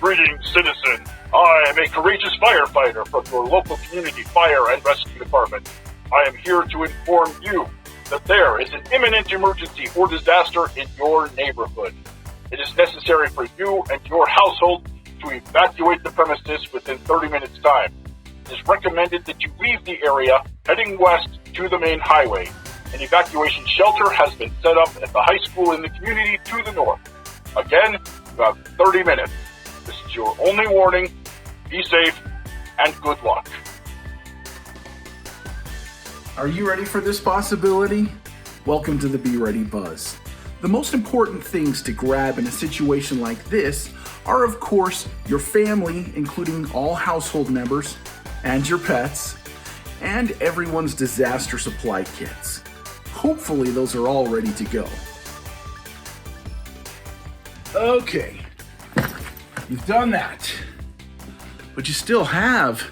Greetings, citizen. I am a courageous firefighter from your local community fire and rescue department. I am here to inform you that there is an imminent emergency or disaster in your neighborhood. It is necessary for you and your household to evacuate the premises within 30 minutes time. It is recommended that you leave the area heading west to the main highway. An evacuation shelter has been set up at the high school in the community to the north. Again, you have 30 minutes. This is your only warning. Be safe and good luck. Are you ready for this possibility? Welcome to the Be Ready Buzz. The most important things to grab in a situation like this are, of course, your family, including all household members, and your pets, and everyone's disaster supply kits. Hopefully those are all ready to go. Okay, you've done that, but you still have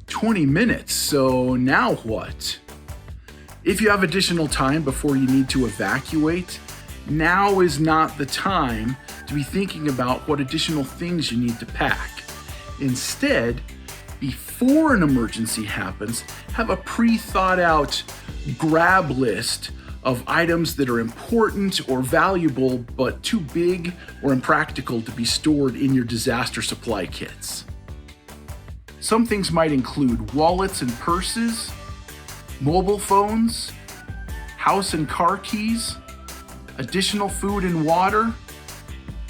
20 minutes, so now what? If you have additional time before you need to evacuate, now is not the time to be thinking about what additional things you need to pack. Instead, before an emergency happens, have a pre-thought out grab list of items that are important or valuable but too big or impractical to be stored in your disaster supply kits. Some things might include wallets and purses, mobile phones, house and car keys, additional food and water,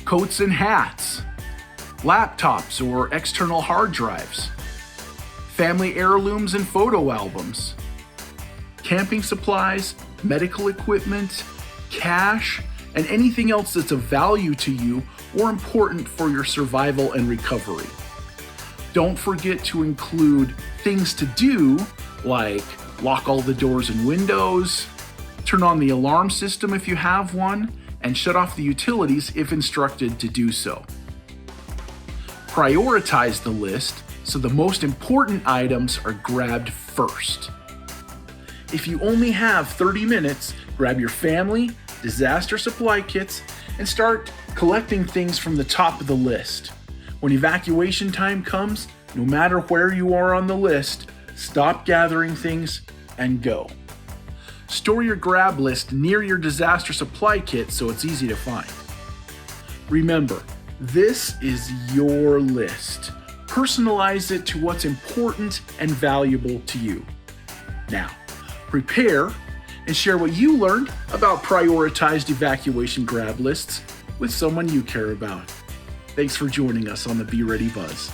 coats and hats, laptops or external hard drives, family heirlooms and photo albums, camping supplies, medical equipment, cash, and anything else that's of value to you or important for your survival and recovery. Don't forget to include things to do like lock all the doors and windows, turn on the alarm system if you have one, and shut off the utilities if instructed to do so. Prioritize the list so the most important items are grabbed first. If you only have 30 minutes, grab your family, disaster supply kits, and start collecting things from the top of the list. When evacuation time comes, no matter where you are on the list, stop gathering things and go. Store your grab list near your disaster supply kit so it's easy to find. Remember, this is your list. Personalize it to what's important and valuable to you. Now, prepare and share what you learned about prioritized evacuation grab lists with someone you care about. Thanks for joining us on the Be Ready Buzz.